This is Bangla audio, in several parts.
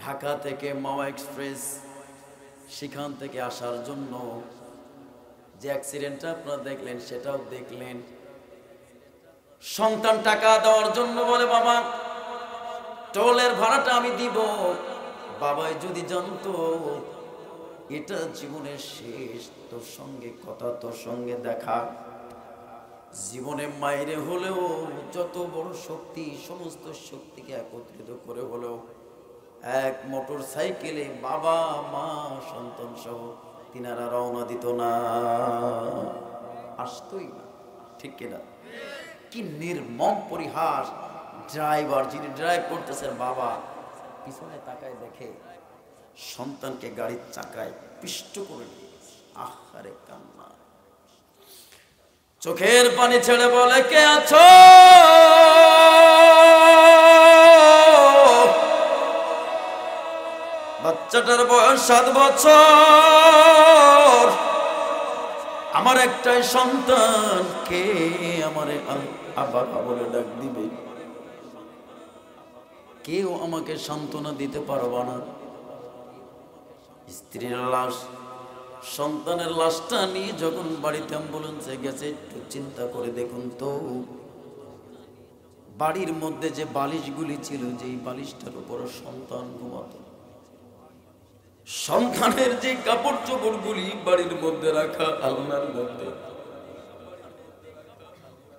ঢাকা থেকে মাওয়া এক্সপ্রেস, সেখান থেকে আসার জন্য যে অ্যাক্সিডেন্টটা আপনারা দেখলেন সেটাও দেখলেন। সন্তান টাকা দেওয়ার জন্য বলে, বাবা টোলের ভাড়াটা আমি দিব। বাবাই যদি জানতো এটা জীবনের শেষ, তোর সঙ্গে কথা, তোর সঙ্গে দেখা, জীবনে মাইরে হলেও যত বড় শক্তি, সমস্ত শক্তিকে একত্রিত করে হলেও এক মোটর সাইকেলে বাবা মা সন্তান সহ তিনারা রওনা দিত না, আসতোই না। ঠিক কিনা? কি নির্মম পরিহাস! ড্রাইভার যিনি ড্রাইভ করতেছেন, বাবা পিছনে তাকায় দেখে সন্তানকে গাড়ির চাকায় পিষ্ট করে দিয়েছে। আহারে কান্না, চোখের পানি ছেড়ে বলে, কে আছো? বাচ্চাটার বয়স 7 বছর। আমার একটাই সন্তান, কে আমারে আবার বলে ডাক দিবে? কেউ আমাকে সান্ত্বনা দিতে পারবা না। স্ত্রীর লাশ, সন্তানের লাশটা নিয়ে যখন বাড়িতে অ্যাম্বুলেন্সে গেছে, একটু চিন্তা করে দেখুন তো, বাড়ির মধ্যে যে বালিশগুলি ছিল, যেই বালিশটার উপর সন্তান ঘুমাতো, সন্তানের যে কাপড় চোপড়গুলি বাড়ির মধ্যে রাখা আলনার মধ্যে,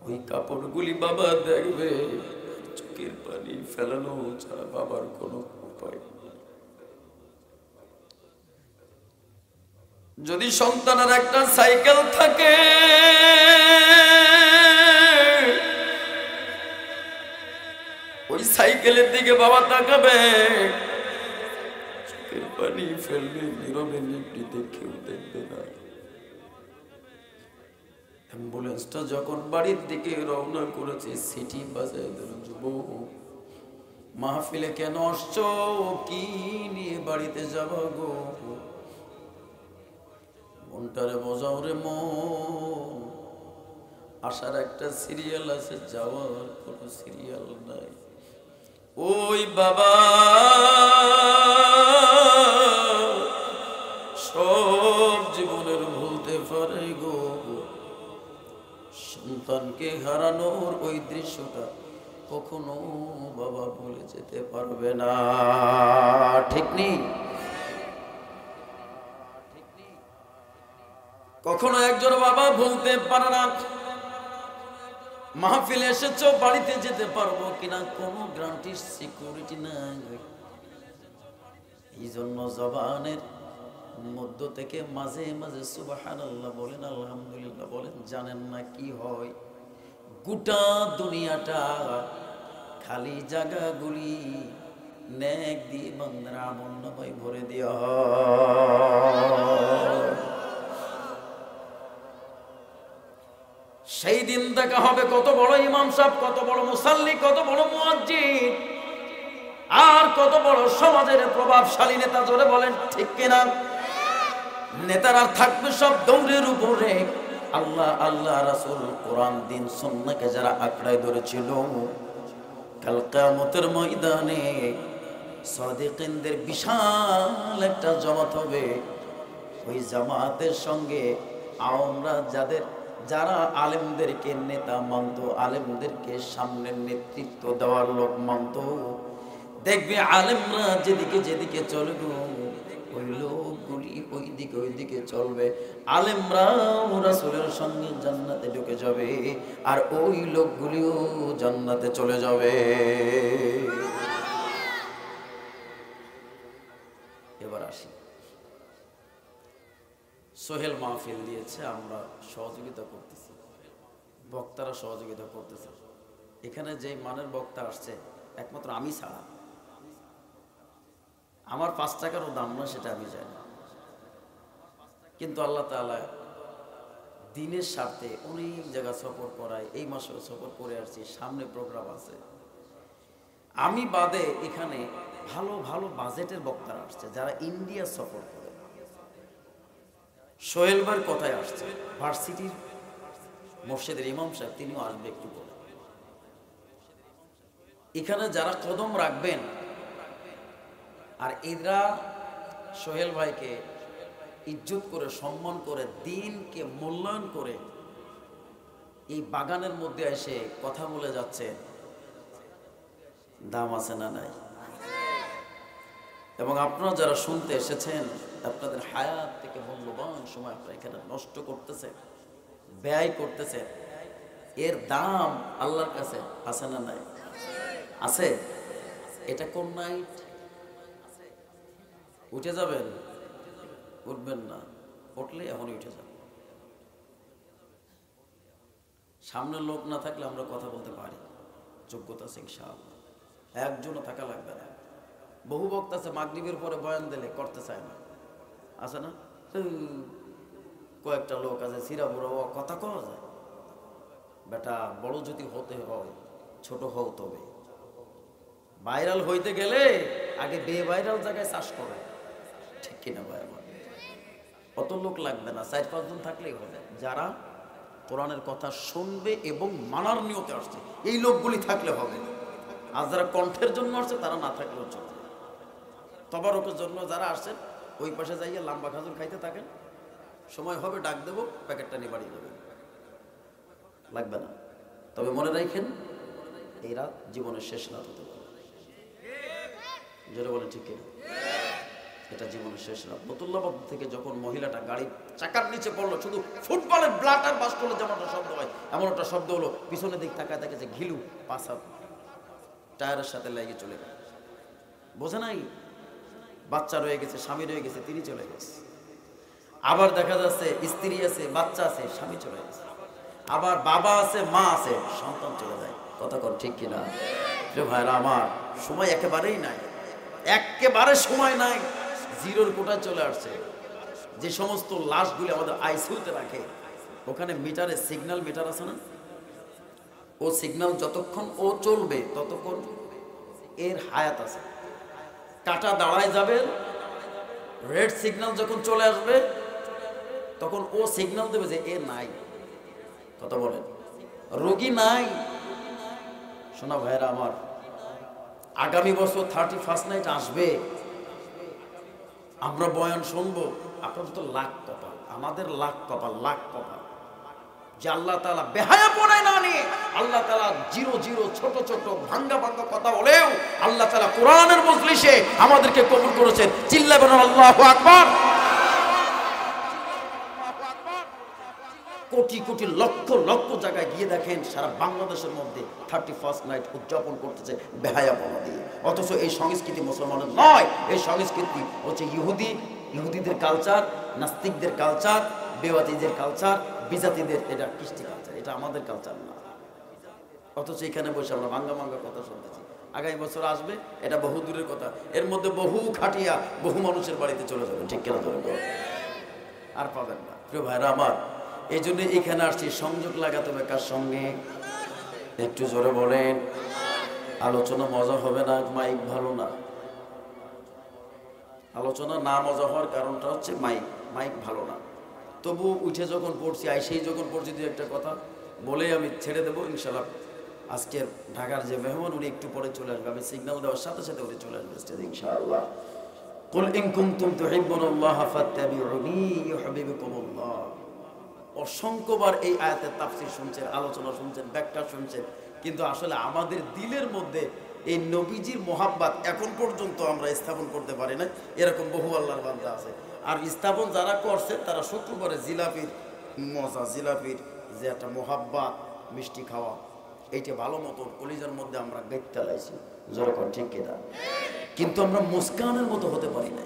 ওই কাপড়গুলি বাবা দেখবে, চোখের পানি ফেলানো ছাড়া বাবার কোনো উপায়। যদি সন্তানের একটা সাইকেল থাকে, ওই সাইকেলের দিকে বাবা তাকাবে, চোখের পানি ফেলবে, নীরবে নিভৃতে, কেউ দেখবে না। অ্যাম্বুলেন্সটা যখন বাড়ির দিকে রওনা করেছে, সিটি বাজায় দিল, যুবক মাহফিলে কেন আসছো? কি নিয়ে বাড়িতে যাবো গো? মনটারে বোঝাও রে মন, আসার একটা সিরিয়াল আছে, যাওয়ার কোনো সিরিয়াল নাই। ওই বাবা সব জীবনের ভুলতে পারে গো, সন্তানকে হারানোর ওই দৃশ্যটা কখনো বাবা ভুলে যেতে পারবে না। ঠিক নেই? কখনো একজন বাবা ভুলতে পারে না। মাহফিলে এসেছো, বাড়িতে যেতে পারবো কিনা কোনো গ্যারান্টি, সিকিউরিটি নাই। এই জন্য জবানের মধ্য থেকে মাঝে মাঝে সুবহানাল্লাহ বলেন, আলহামদুলিল্লাহ বলেন। জানেন না কি হয়? গোটা দুনিয়াটা খালি জায়গাগুলি নেক দিয়ে বান্দার আমল নামায় ভরে দেওয়া হয়। সেই দিন দেখা হবে কত বড় ইমাম সাহেব, কত বড় মুসাল্লি, কত বড় মুয়াজ্জিন, আর কত বড় সমাজের প্রভাবশালী নেতা। জোরে বলেন ঠিক কিনা? নেতারা থাকবে সব দৌড়ের উপরে। আল্লাহ আল্লাহ রাসূল কোরআন দিন সুন্নাহকে যারা আঁকড়ায় ধরেছিল, কাল কিয়ামতের ময়দানে সাদিকিনদের বিশাল একটা জামাত হবে। ওই জামাতের সঙ্গে আমরা যারা আলেমদেরকে নেতা মানত, আলেমদেরকে সামনের নেতৃত্ব দেওয়ার লোক মানত, দেখবে আলেমরা যেদিকে যেদিকে চলবে, ওই লোকগুলি ওইদিকে চলবে। আলেমরা রাসূলের সঙ্গে জান্নাতে ঢুকে যাবে, আর ওই লোকগুলিও জান্নাতে চলে যাবে। এবার আসি, সোহেল মাহফিল দিয়েছে, আমরা সহযোগিতা করতেছি, বক্তারা সহযোগিতা করতেছে। এখানে যে মানের বক্তা আসছে একমাত্র আমি ছাড়া, আমার 5 টাকারও দাম না, সেটা আমি জানি। কিন্তু আল্লাহ তাআলা দিনের স্বার্থে অনেক জায়গা সফর করায়। এই মাসেও সফর করে আসছি, সামনে প্রোগ্রাম আছে। আমি বাদে এখানে ভালো ভালো বাজেটের বক্তারা আসছে, যারা ইন্ডিয়া সফর করে। সোহেল ভাইয়ের কথায় আসছে, ভার্সিটির মসজিদের ইমাম সাহেব, তিনিও আসবে একটু পরে। এখানে যারা কদম রাখবেন, আর এরা সোহেল ভাইকে ইজ্জত করে, সম্মান করে, দিনকে মূল্যায়ন করে এই বাগানের মধ্যে এসে কথা বলে যাচ্ছে, দাম আছে না নাই? এবং আপনারা যারা শুনতে এসেছেন, আপনাদের হায়াত থেকে মূল্যবান সময় আপনারা এখানে নষ্ট করতেছেন, ব্যয় করতেছেন, এর দাম আল্লাহর কাছে আছে না নাই? আছে। এটা কোন নাইট? উঠে যাবেন? উঠবেন না, উঠলে এখনই উঠে যাবেন। সামনে লোক না থাকলে আমরা কথা বলতে পারি, যোগ্যতা আছে ইনশাআল্লাহ। একজনও থাকা লাগবে না। বহু বক্তা আছে মাগরিবের পরে বয়ান দিলে করতে চায় না, আছে না? কয়েকটা লোক আছে সিরা বুড়ো কথা কওয়া যায়। বেটা বড় যদি হতে হয় ছোট হও, তবে ভাইরাল হইতে গেলে আগে বেভাইরাল জায়গায় চাষ করে, ঠিক কিনা ভাই? আমার অত লোক লাগবে না, 4-5 জন থাকলেই হবে যারা কোরআনের কথা শুনবে এবং মানার নিয়তে আসছে, এই লোকগুলি থাকলে হবে। আর যারা কণ্ঠের জন্য আসছে তারা না থাকলেও চলবে। তবারকের জন্য যারা আসছেন ওই পাশে যাইয়ে লাম্বা খাজুর খাইতে থাকেন, সময় হবে ডাক দেবো, প্যাকেটটা নিয়ে বাড়ি যাবেন, লাগবে না। তবে মনে রাখেন এই রাত জীবনের শেষ রাত হতে পারে, যেটা বলে ঠিক কিনা? এটা জীবনের শেষ রাত। বতুল্লাবাদ থেকে যখন মহিলাটা গাড়ি চাকার নিচে পড়লো, শুধু ফুটবলের ব্লাড আর বাস করলে যেমন একটা শব্দ হয়, এমন একটা শব্দ হলো। পিছনের দিক তাকায় দেখেছে ঘিলু পাশা টায়ারের সাথে লেগে চলে গেল। বোঝে নাই বাচ্চা রয়ে গেছে, স্বামী রয়ে গেছে, তিনি চলে গেছে। আবার দেখা যাচ্ছে স্ত্রী আছে, বাচ্চা আছে, স্বামী চলে গেছে। আবার বাবা আছে, মা আছে, সন্তান চলে যায়। কথা কর ঠিক কিনা? ভাইরা আমার, সময় একেবারেই নাই, একেবারে সময় নাই, জিরোর কোটায় চলে আসছে। যে সমস্ত লাশগুলি আমাদের আইসিইউতে রাখে, ওখানে মিটারে সিগন্যাল মিটার আছে না? ও সিগন্যাল যতক্ষণ ও চলবে ততক্ষণ এর হায়াত আছে। কাটা দাঁড়ায় যাবে, রেড সিগন্যাল যখন চলে আসবে তখন ও সিগন্যাল দেবে যে এ নাই। কথা বলেন, রোগী নাই। শোনা ভাইরা আমার, আগামী বছর 31st নাইট আসবে, আমরা বয়ান শুনবো। আপনার তো লাখ কপাল, আমাদের লাখ কপাল, লাখ কপাল যে আল্লাহ তাআলা বেহায়া পড়ায় না নিয়ে, আল্লাহ তাআলা জিরো জিরো ছোট ছোট ভাঙ্গা ভাঙ্গা কথা বলেও আল্লাহ তাআলা কোরআনের মজলিসে আমাদেরকে কবুল করেছেন। চিল্লায় বলেন আল্লাহু আকবার। কোটি কোটি লক্ষ লক্ষ জায়গায় গিয়ে দেখেন, সারা বাংলাদেশের মধ্যে 31st নাইট উদযাপন করতেছে বেহায়াপনা দিয়ে। অথচ এই সংস্কৃতি মুসলমানের নয়, এই সংস্কৃতি হচ্ছে ইহুদিদের কালচার, নাস্তিকদের কালচার, বেওয়াতিদের কালচার, বিজাতিদের, এটা কৃষ্টি কালচার, এটা আমাদের কালচার না। অথচ এখানে বসে আমরা ভাঙ্গা ভাঙ্গা কথা শুনতেছি। আগামী বছর আসবে, এটা বহু দূরের কথা, এর মধ্যে বহু খাটিয়া বহু মানুষের বাড়িতে চলে যাবে, ঠিক কেনা ধরে আর পাবেন না। প্রিয় ভাইরা আমার, এই জন্য এখানে আসছি, সংযোগ লাগাতে হবে কার সঙ্গে? একটু জোরে বলেন। আলোচনা মজা হবে না, মাইক ভালো না। আলোচনা না মজা হওয়ার কারণটা হচ্ছে মাইক ভালো না। তবু উঠে যখন পড়ছি, সেই যখন পড়ছি দু একটা কথা বলেই আমি ছেড়ে দেবো ইনশাআল্লাহ। আজকের ঢাকার যে মেহমান, উনি একটু পরে চলে আসবে, আমি সিগন্যাল দেওয়ার সাথে সাথে উনি চলে আসবে স্টেজে ইনশাআল্লাহ। কুল ইন কুনতুম তুহিব্বুনাল্লাহ ফাত্তাবিউনি ইউহিব্বুকুমুল্লাহ। অসংখ্যবার এই আয়াতের তাফসীর শুনছেন, আলোচনা শুনছেন, ব্যাখ্যা শুনছেন, কিন্তু আসলে আমাদের দিলের মধ্যে এই নবীজির মোহাব্বত এখন পর্যন্ত আমরা স্থাপন করতে পারি না। এরকম বহু আল্লাহর বান্দা আছে, আর স্থাপন যারা করছে তারা শুক্রবারে জিলাপির মজা, জিলাপির যে একটা মোহাব্বত, মিষ্টি খাওয়া, এইটা ভালো মতো কলিজার মধ্যে আমরা গাইতে লাইছি, যেরকম ঠিক কিনা। কিন্তু আমরা মুস্কানের মতো হতে পারি না।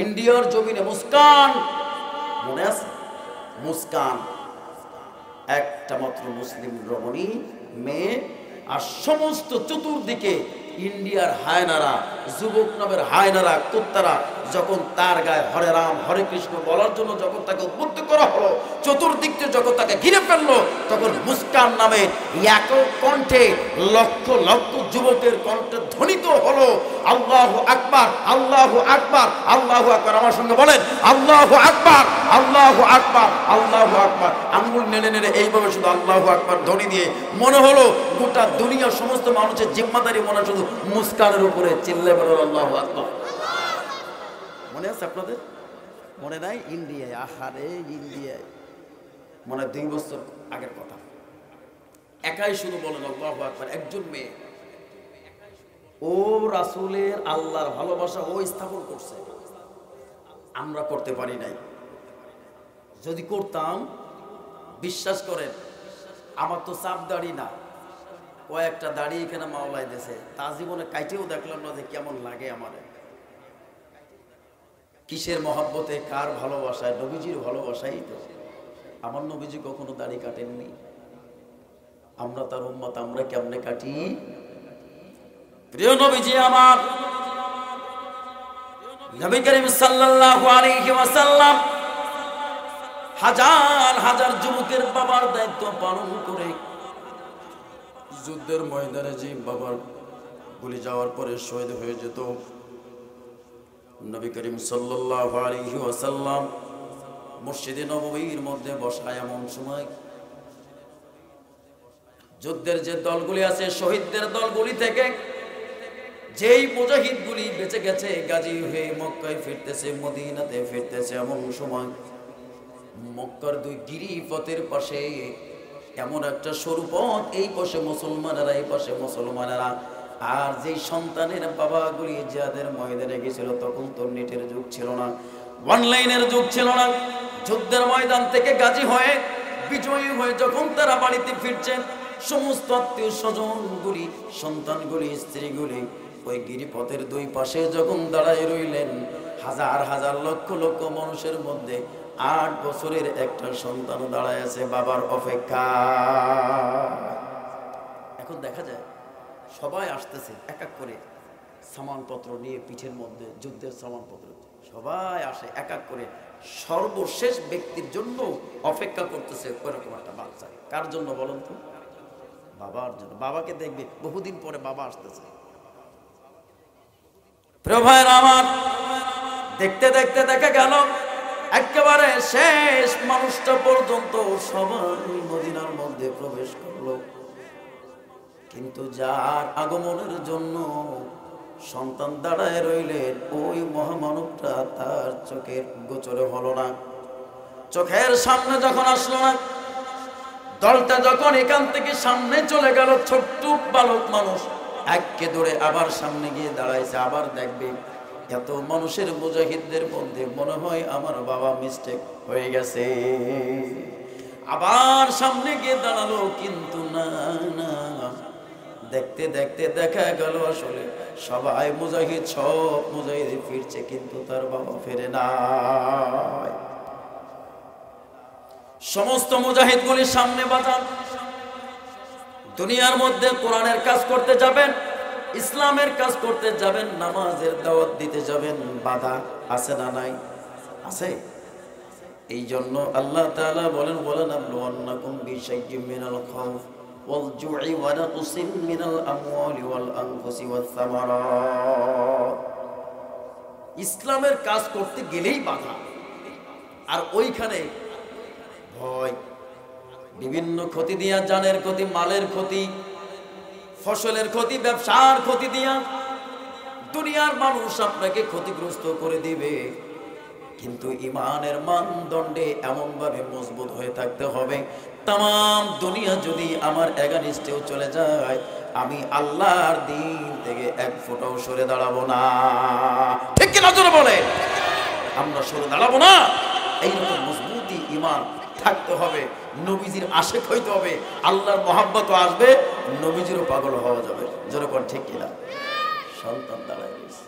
ইন্ডিয়ার জমিনে মুস্কান, মনে আছে? মুস্কান একটা মাত্র মুসলিম রমণী মেয়ে, আর সমস্ত চতুর্দিকে ইন্ডিয়ার হায়নারা, যুবক নামের হায়নারা, কুত্তারা যখন তার গায়ে হরে রাম হরে কৃষ্ণ বলার জন্য যখন তাকে উদ্বুদ্ধ করা হলো, চতুর্দিক থেকে যখন তাকে ঘিরে ফেললো, তখন মুস্কান নামে এক কণ্ঠে লক্ষ লক্ষ যুবকের কণ্ঠে ধ্বনিত হলো আল্লাহু আকবার, আল্লাহু আকবার, আল্লাহু আকবার। আমার সঙ্গে বলেন আল্লাহু আকবার, আল্লাহু আকবার, আল্লাহু আকবার। আঙ্গুল নেড়ে নেড়ে এইভাবে শুধু আল্লাহু আকবার ধ্বনি দিয়ে মনে হলো গোটা দুনিয়ার সমস্ত মানুষের জিম্মাদারি মনে শুধু মুস্কানের উপরে। চিল্লে বলুন আল্লাহু আকবার। মনে আছে আপনাদের? মনে নাই? ইন্ডিয়ায়, আহারে ইন্ডিয়ায়, মনে 2 বছর আগের কথা। একাই শুধু বলেন আল্লাহু আকবার। একজন মেয়ে, ও রাসূলের আল্লাহর ভালোবাসা ও স্থাপন করছে, আমরা করতে পারি নাই। যদি করতাম, বিশ্বাস করেন, আমার তো চাপ দাড়ি না, কয়েকটা দাড়ি এখানে মাওলায় দিয়েছে, তা জীবনে কাইটেও দেখলাম না যে কেমন লাগে আমার। কিসের মহব্বতে, কার ভালোবাসায়? নবীজির ভালোবাসাই তো। আমার নবীজি কখনো দাড়ি কাটেননি, আমরা তার উম্মত, আমরা কেমনে কাটি? প্রিয় নবীজি আমার, নবী করিম সাল্লাল্লাহু আলাইহি ওয়াসাল্লাম হাজার হাজার যুবকের বাবার দায়িত্ব পালন করে যুদ্ধের ময়দানে যে বাবার গুলি যাওয়ার পরে শহীদ হয়ে যেত, নবী করিম সাল্লাল্লাহু আলাইহি ওয়াসাল্লাম মসজিদে নববীর মধ্যে বসায় এমন সময় যুদ্ধের যে দলগুলি আছে, শহীদদের দলগুলি থেকে যেই মুজাহিদগুলি বেঁচে গেছে, গাজী হয়ে মক্কায় ফিরতেছে, মদিনাতে ফিরতেছে, এমন সময় মক্কার 2 গিরিপথের পাশে এমন একটা সরু পথ, এই পাশে মুসলমানেরা, এই পাশে মুসলমানেরা। আর যেই সন্তানের বাবাগুলি যাদের ময়দানে গেছিল, তখন তো নেটের যুগ ছিল না, অনলাইনের যুগ ছিল না। যুদ্ধের ময়দান থেকে গাজী হয়ে, বিজয়ী হয়ে যখন তারা বাড়িতে ফিরছেন, সমস্ত আত্মীয় স্বজনগুলি, সন্তানগুলি, স্ত্রীগুলি ওই গিরিপথের 2 পাশে যখন দাঁড়ায় রইলেন, হাজার হাজার লক্ষ লক্ষ মানুষের মধ্যে 8 বছরের একটা সন্তান দাঁড়ায় আছে বাবার অপেক্ষা। এখন দেখা যায় সবাই আসতেছে এক এক করে সামানপত্র নিয়ে পিঠের মধ্যে, যুদ্ধের সামানপত্র, সবাই আসে এক এক করে। সর্বশেষ ব্যক্তির জন্য অপেক্ষা করতেছে ওরকম একটা বাচ্চা। কার জন্য বলুন তো? বাবার জন্য। বাবাকে দেখবে, বহুদিন পরে বাবা আসতেছে। প্রিয় ভাইরা আমার, দেখতে দেখতে দেখা গেল একেবারে শেষ মানুষটা পর্যন্ত সবাই মদিনার মধ্যে প্রবেশ করলো, কিন্তু যার আগমনের জন্য সন্তান দাঁড়ায় রইলেন, ওই মহামানবটা তার চোখের গোচরে হলো না। চোখের সামনে যখন আসলো না, দলটা যখন এখান থেকে সামনে চলে গেল, ছোট্ট বালক মানুষ একে দৌড়ে আবার সামনে গিয়ে দাঁড়াইছে। আবার দেখবে এত মানুষের মুজাহিদদের মধ্যে মনে হয় আমার বাবা মিস্টেক হয়ে গেছে, আবার সামনে গিয়ে দাঁড়ালো, কিন্তু না না, দেখতে দেখতে দেখা গেল আসলে সবাই মুজাহিদ, সব মুজাহিদ ফিরছে, কিন্তু তার বাবা ফেরে নাই। সমস্ত মুজাহিদগুলির সামনে বাজান, দুনিয়ার মধ্যে কোরআনের কাজ করতে যাবেন, ইসলামের কাজ করতে যাবেন, নামাজের দাওয়াত দিতে যাবেন, বাধা আছে না নাই? আছে। এই জন্য আল্লাহ তাআলা বলেন, ওয়ালানাবলুওয়ান্নাকুম বিশাইইম মিনাল খাউফ ওয়াল জুই ওয়া নাকসিম মিনাল আমওয়ালি ওয়াল আনফুসি ওয়াস সামারাত। ইসলামের কাজ করতে গেলেই বাধা, আর ওইখানে ভয়, বিভিন্ন ক্ষতি দিয়া, জানের ক্ষতি, মালের ক্ষতি, ফসলের ক্ষতি, ব্যবসার ক্ষতি দিয়া দুনিয়ার মানুষ আপনাকে ক্ষতিগ্রস্ত করে দিবে। কিন্তু ঈমানের মানদণ্ডে এমন ভাবে মজবুত হয়ে থাকতে হবে, তাম দুনিয়া যদি আমার এগেইনস্টেও চলে যায়, আমি আল্লাহর দিন থেকে 1 ফোঁটাও সরে দাঁড়াবো না। ঠিক কিনা জোরে বলে? আমরা সরে দাঁড়াবো না। এইরকম মজবুতি ঈমান থাকতে হবে, নবীজির আশিক হইতে হবে, আল্লাহর মহব্বত আসবে, নবীজিরও পাগল হওয়া যাবে। জোরে কোন ঠিক কিনা? সন্তান দাঁড়ায় গেছে,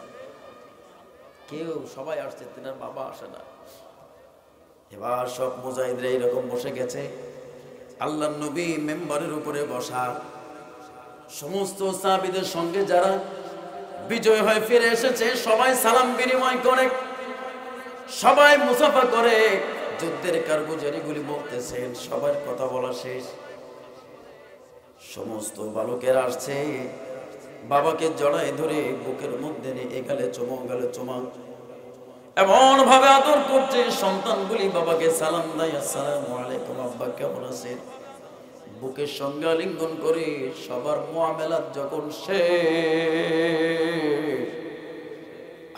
কেউ, সবাই আসছে, তিনার বাবা আসে না। এবার সব মুজাহিদরা এরকম বসে গেছে, আল্লাহর নবী মেম্বারের উপরে বসা, সমস্ত সাহাবীদের সঙ্গে যারা বিজয় হয়ে ফিরে এসেছে সবাই সালাম বিনিময় করে, সবাই মুসাফা করে, যুদ্ধের কারগুজারিগুলি বলতেছেন, সবার কথা বলা শেষ। সমস্ত বালকেরা আসছে, বাবাকে জড়ায় ধরে বুকের মধ্যে নিয়ে এগালে চুমো, গেলে চুমা, এমন ভাবে আদর করছে। সন্তানগুলি বাবাকে সালাম দেয়, আসসালামু আলাইকুম আব্বা, কেমন আছেন? বুকের সঙ্গে আলিঙ্গন করে সবার মুআমালাত যখন শেষ,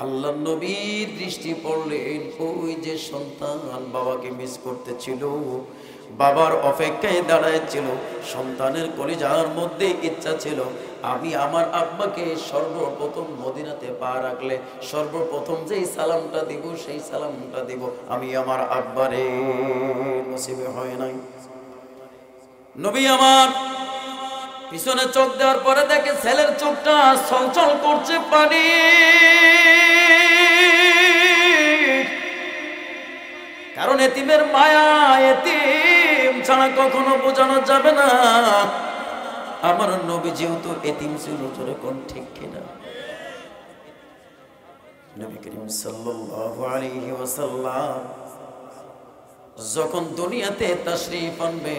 আল্লাহ নবীর দৃষ্টি পড়লেন ওই যে সন্তান বাবাকে মিস করতেছিল, বাবার অপেক্ষায় দাঁড়ায় ছিল, সন্তানের কলিজার মধ্যে ইচ্ছা ছিল আমি আমার আব্বাকে সর্বপ্রথম মদিনাতে পা রাখলে সর্বপ্রথম যেই সালামটা দিব সেই সালামটা দিব আমি আমার আব্বারে। নসিবে হয় নাই। নবী আমার পিছনে চোখ দেওয়ার পরে দেখে ছেলের চোখটা চলচল করছে পানি। কারণ এতিমের মায়া এতিম ছাড়া কখনো বোঝানো যাবে না। আমার নবী যেহেতু এতিম ছিল, জোরে কোন ঠিক কিনা? নবী করিম সাল্লাল্লাহু আলাইহি ওয়াসাল্লাম যখন দুনিয়াতে তাশরীফ আনবে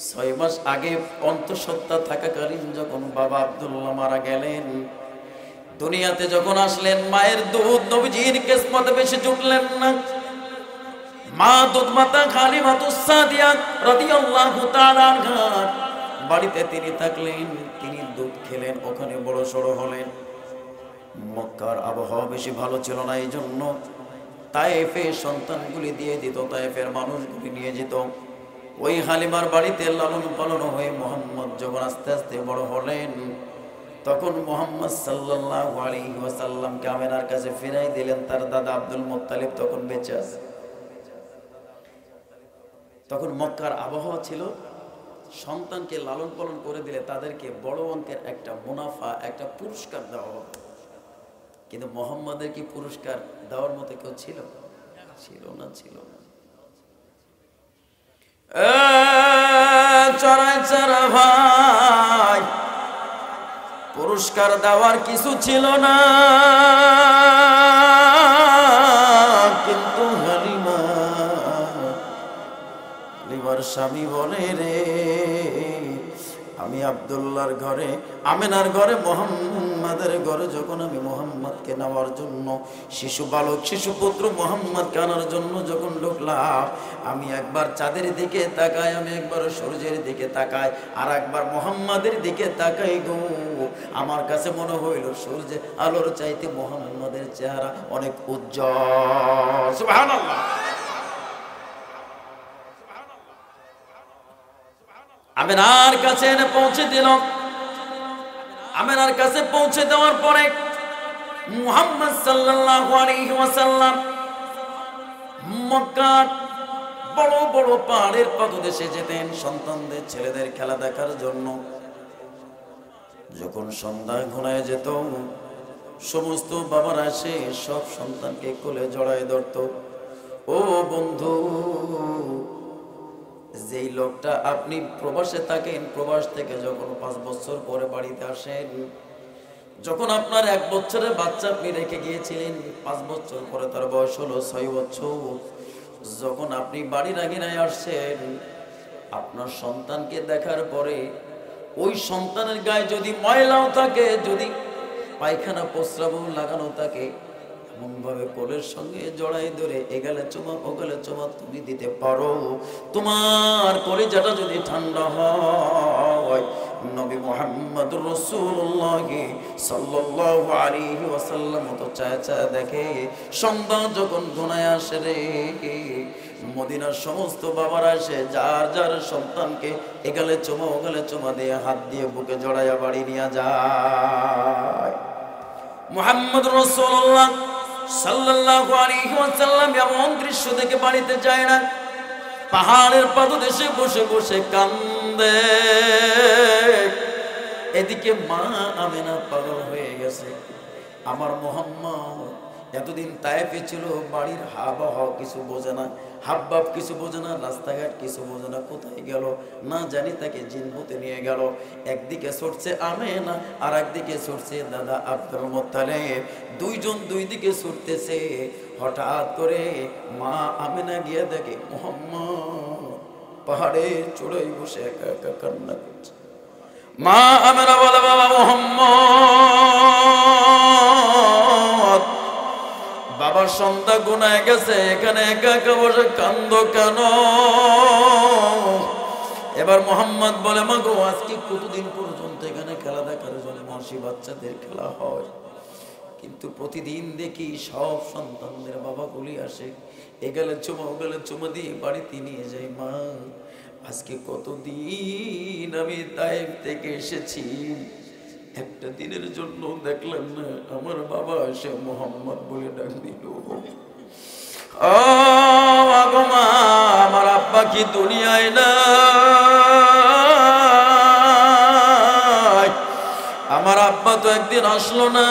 6 মাস আগে অন্তঃসত্ত্বা থাকাকালীন যখন বাবা আব্দুল্লাহ মারা গেলেন, দুনিয়াতে যখন আসলেন মায়ের দুধ নবীজির কিসমতে বেশি জুটলেন না। মা দুধ মাতা খালিমাতুস সাদিয়া রাদিয়াল্লাহু তাআলা আনহা বাড়িতে তিনি থাকলেন, তিনি দুধ খেলেন, ওখানে বড় সড়ো হলেন। মক্কার আবহাওয়া বেশি ভালো ছিল না, এই জন্য তায়েফে সন্তানগুলি দিয়ে দিত, তায়েফের মানুষগুলি নিয়ে যেত। ওই হালিমার বাড়িতে লালন পালন হয়ে মুহাম্মদ যখন আস্তে আস্তে বড় হলেন, তখন মুহাম্মদ সাল্লাল্লাহু আলাইহি ওয়াসাল্লামকে আমেনার কাছে ফিরাই দিলেন। তার দাদা আব্দুল মুত্তালিব তখন বেঁচে আছে। তখন মক্কার আবহাওয়া ছিল সন্তানকে লালন পালন করে দিলে তাদেরকে বড় অঙ্কের একটা মুনাফা, একটা পুরস্কার দেওয়া হবে। কিন্তু মুহাম্মাদের কি পুরস্কার দেওয়ার মতো কেউ ছিল? ছিল না, ছিল না। চড়াই চড়া ভাই, পুরস্কার দেওয়ার কিছু ছিল না। কিন্তু হালিমার স্বামী বলে রে, আমি আব্দুল্লাহর ঘরে আমেনার ঘরে মুহাম্মাদের ঘরে যখন আমি মুহাম্মদকে নেওয়ার জন্য শিশু বালক শিশু পুত্র মুহাম্মদকে আনার জন্য যখন ঢুকলাম, আমি একবার চাঁদের দিকে তাকাই, আমি একবার সূর্যের দিকে তাকাই, আর একবার মুহাম্মাদের দিকে তাকাই গো। আমার কাছে মনে হইল সূর্যের আলোর চাইতে মুহাম্মাদের চেহারা অনেক উজ্জ্বল। সুবহানাল্লাহ। আমেনার কাছে এনে পৌঁছে দিল। আমেনার কাছে পৌঁছে দেওয়ার পরে মুহাম্মদ সাল্লাল্লাহু আলাইহি ওয়াসাল্লাম মক্কার বড় বড় পাহাড়ের পাদদেশে যেতেন সন্তানদের ছেলেদের খেলা দেখার জন্য। যখন সন্ধ্যা ঘনায় যেত, সমস্ত বাবারা এসে সব সন্তানকে কোলে জড়ায় ধরত। ও বন্ধু, যেই লোকটা আপনি প্রবাসে থাকেন, প্রবাস থেকে যখন 5 বছর পরে বাড়িতে আসেন, যখন আপনার 1 বছরের বাচ্চা আপনি রেখে গিয়েছিলেন, 5 বছর পরে তার বয়স হলো 6 বছর, যখন আপনি বাড়ির আঙিনায় আসছেন, আপনার সন্তানকে দেখার পরে ওই সন্তানের গায়ে যদি ময়লাও থাকে, যদি পায়খানা প্রস্রাবও লাগানো থাকে, এমনভাবে কোলের সঙ্গে জড়াই ধরে এগালে চুমা ওগালে চুমা তুমি দিতে পারো, তোমার কলিজাটা যদি ঠান্ডা হয়। নবী মুহাম্মদুর রাসূলুল্লাহ সাল্লাল্লাহু আলাইহি ওয়াসাল্লাম তো চায় চায় দেখে সন্ধ্যা যখন ঘনায় আসে রে, মদিনার সমস্ত বাবারা এসে যার যার সন্তানকে এগালে চুমা ওগালে চুমা দিয়ে হাত দিয়ে বুকে জড়াইয়া বাড়ি নিয়ে যায়। মুহাম্মদুর রাসূলুল্লাহ সাল্লাল্লাহু আলাইহি ওয়াসাল্লাম এমন দৃশ্য দেখে বাড়িতে যায় না, পাহাড়ের পাদদেশে বসে বসে কান্দে। এদিকে মা আমেনা পাগল হয়ে গেছে। আমার মুহাম্মদ এতদিন তায়েফে ছিল, বাড়ির আবহাওয়া কিছু বোঝে না, হাবভাব কিছু বোঝে না, রাস্তাঘাট কিছু বোঝে না, কোথায় গেল না জানি, তাকে জিনভূতে নিয়ে গেল। একদিকে ছুটছে আমেনা, আর একদিকে ছুটছে দাদা আব্দুল মুত্তালিব, দুইজন দুই দিকে ছুটতেছে। হঠাৎ করে মা আমেনা গিয়ে দেখে মুহাম্মদ পাহাড়ে চড়াই বসে একা একা কান্না করছে। মা আমেনা বলে, বাবা মুহাম্মদ, বাবার সন্ধ্যা গুনায় গেছে, এখানে একা একা বসে কান্দো কেন? এবার মুহাম্মদ বলে, মা গো, আজকে কতদিন পর্যন্ত এখানে খেলা দেখার জন্য মাসি বাচ্চাদের খেলা হয়, কিন্তু প্রতিদিন দেখি সব সন্তানদের বাবাগুলি আসে, এগেলে চুমা ওগেলে চুমা দিয়ে বাড়িতে নিয়ে যায়। মা, আজকে কতদিন আমি তায়েফ থেকে এসেছি, একটা দিনের জন্য দেখলাম না আমার বাবা এসে মোহাম্মদ বলে ডাক দিল। ও মা, আমার আব্বা কি দুনিয়ায় না? আমার আব্বা তো একদিন আসলো না,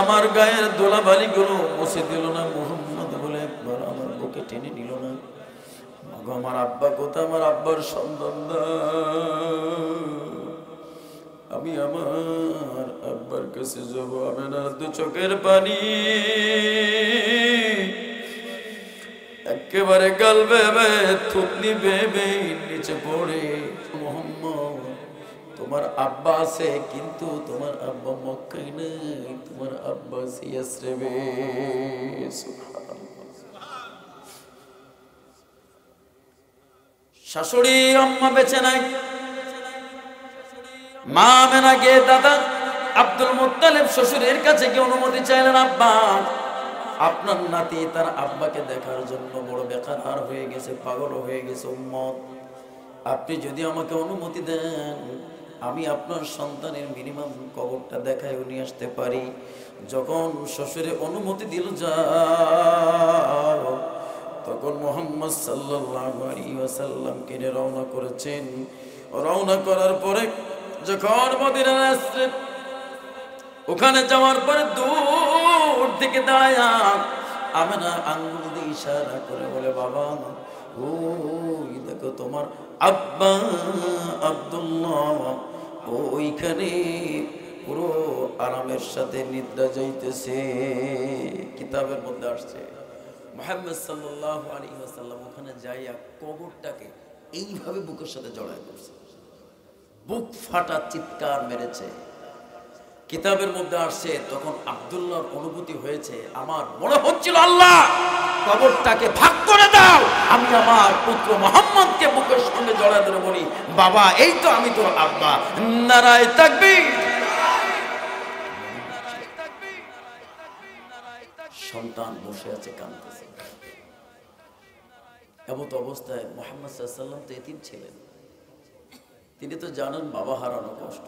আমার গায়ের দোলাবালি গুলো মুছে দিল না, মোহাম্মদ বলে একবার আমার বুকে টেনে নিল না। আমার আব্বা কোথায়? আমার আব্বার সন্তান না। আমি আমার আব্বার কাছে যাবো। আমেনার দু চোখের পানি একেবারে গাল বেবে থুতনি বেবে নিচে পড়ে। মোহাম্মদ, তোমার আব্বা আছে কিন্তু তোমার আব্বা মক্কায় নেই, তোমার আব্বা আছে ইয়াসরিবে। শাশুড়ি আম্মা বেঁচে নাই। মা আমেনা গিয়ে দাদা আব্দুল মুত্তালিব শ্বশুরের কাছে গিয়ে অনুমতি চাইলেন, আব্বা আপনার নাতি তার আব্বাকে দেখার জন্য বড় বেকার হয়ে গেছে, পাগল হয়ে গেছে। উম্মত, আপনি যদি আমাকে অনুমতি দেন আমি আপনার সন্তানের মিনিমাম কবরটা দেখায় নিয়ে আসতে পারি। যখন শ্বশুরে অনুমতি দিল যাও, তখন মুহাম্মদ সাল্লাল্লাহু আলাইহি ওয়াসাল্লাম কিনে রওনা করেছেন। রওনা করার পরে যখন মদিনা আসছে, ওখানে যাওয়ার পরে দূর থেকে দাঁড়ায়া আমেনা আঙ্গুল দিয়ে ইশারা করে বলে, বাবা ওই দেখো তোমার আব্বা আব্দুল্লাহ ওইখানে পুরো আরামের সাথে নিদ্রা যাইতেছে। কিতাবের মধ্যে আসছে মুহাম্মদ সাল্লাল্লাহু আলাইহি ওয়াসাল্লাম ওখানে যাইয়া কবরটাকে এইভাবে বুকের সাথে জড়ায় করছে, বুক ফাটা চিৎকার মেরেছে। কিতাবের মধ্যে আসছে তখন আব্দুল্লাহর অনুভূতি হয়েছে, আমার মনে হচ্ছিল আল্লাহ কবরটাকে ভাগ করে দাও, আমি আমার পুত্র মুহাম্মদকে বুকের সঙ্গে জড়ায় ধরে বলি, বাবা এই তো আমি তোর আব্বা। নারায়ে তাকবীর। সন্তান বসে আছে কাঁদতেছে। এমত অবস্থায় মুহাম্মদ সাল্লাল্লাহু আলাইহি ওয়াসাল্লাম তো এতিম ছিলেন, তিনি তো জানেন বাবা হারানো কষ্ট,